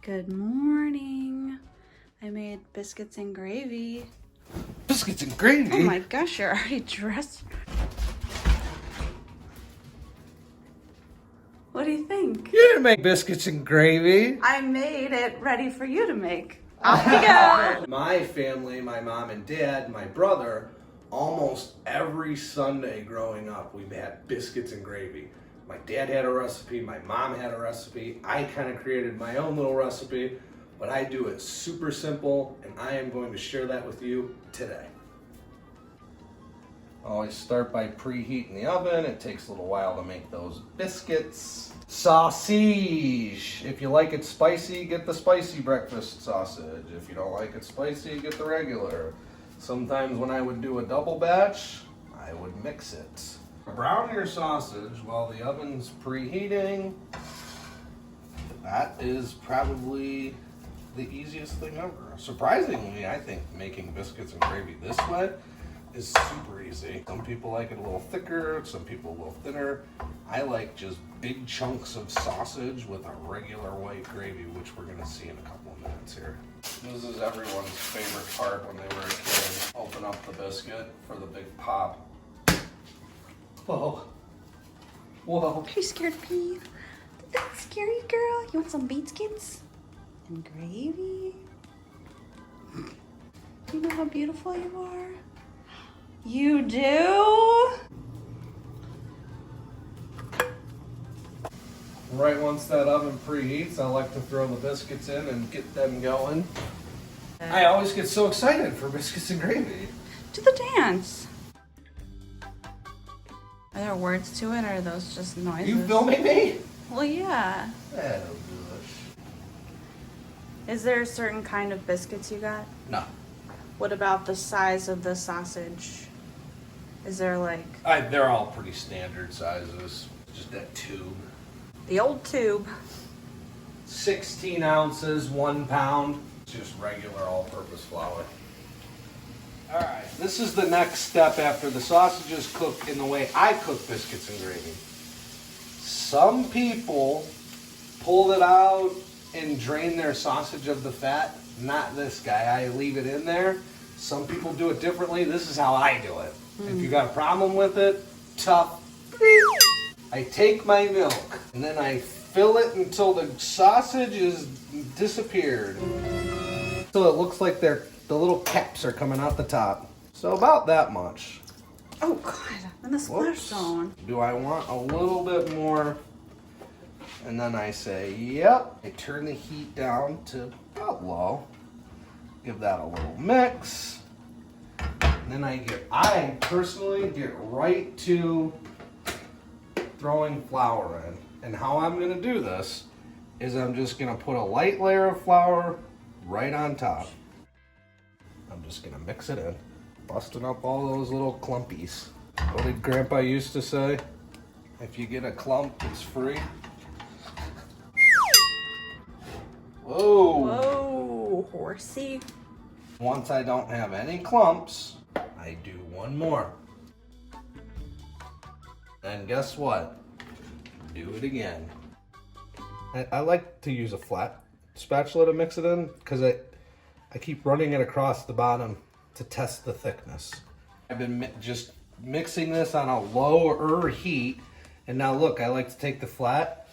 Good morning. I made biscuits and gravy. Biscuits and gravy? Oh my gosh, you're already dressed. What do you think? You didn't make biscuits and gravy. I made it ready for you to make. Off we go. My family, my mom and dad, my brother, almost every Sunday growing up, we had biscuits and gravy. My dad had a recipe, my mom had a recipe. I kind of created my own little recipe, but I do it super simple, and I am going to share that with you today. Always start by preheating the oven. It takes a little while to make those biscuits. Sausage. If you like it spicy, get the spicy breakfast sausage. If you don't like it spicy, get the regular. Sometimes when I would do a double batch, I would mix it. Brown your sausage while the oven's preheating. That is probably the easiest thing ever. Surprisingly, I think making biscuits and gravy this way is super easy. Some people like it a little thicker, some people a little thinner. I like just big chunks of sausage with a regular white gravy, which we're gonna see in a couple of minutes here. This is everyone's favorite part when they were a kid. Open up the biscuit for the big pop. Whoa. Whoa. Are you scared of me? Did that scare you, girl? You want some biscuits and gravy? You know how beautiful you are? You do? Right once that oven preheats, I like to throw the biscuits in and get them going. I always get so excited for biscuits and gravy. Do the dance. Are there words to it, or are those just noises? You filming me? Well, yeah. That'll do it. Is there a certain kind of biscuits you got? No. What about the size of the sausage? Is there like... They're all pretty standard sizes. Just that tube. the old tube. 16 ounces, 1 pound. Just regular all-purpose flour. Alright, this is the next step after the sausages cook in the way I cook biscuits and gravy. Some people pull it out and drain their sausage of the fat. Not this guy. I leave it in there. Some people do it differently. This is how I do it. If you got a problem with it, tough. I take my milk and then I fill it until the sausage is disappeared. So it looks like the little caps are coming out the top. So about that much. Oh God, in the splash zone. Do I want a little bit more? And then I say, yep. I turn the heat down to about low. Give that a little mix. And then I personally get right to throwing flour in. And how I'm gonna do this is I'm just gonna put a light layer of flour right on top. I'm just gonna mix it in, busting up all those little clumpies. What did Grandpa used to say? If you get a clump, it's free. Whoa! Whoa, horsey. Once I don't have any clumps, I do one more. And guess what? Do it again. I like to use a flat spatula to mix it in because I keep running it across the bottom to test the thickness. I've been just mixing this on a lower heat, and now look, I like to take the flat.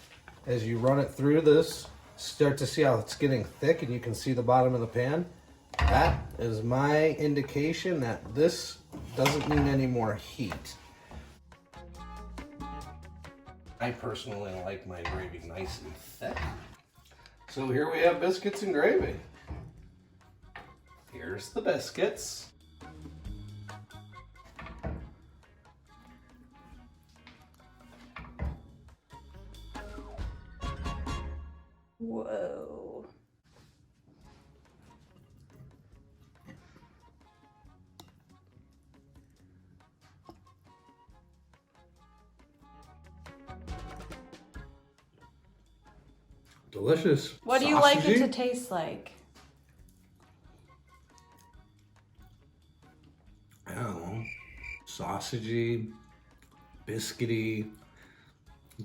As you run it through this, start to see how it's getting thick, and you can see the bottom of the pan. That is my indication that this doesn't need any more heat. I personally like my gravy nice and thick. So here we have biscuits and gravy. Here's the biscuits. Whoa. Delicious. What do you like it Sausagey. to taste like? I don't know. Sausagey, biscuity,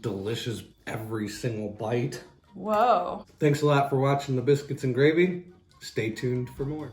delicious every single bite. Whoa. Thanks a lot for watching the Biscuits and Gravy. Stay tuned for more.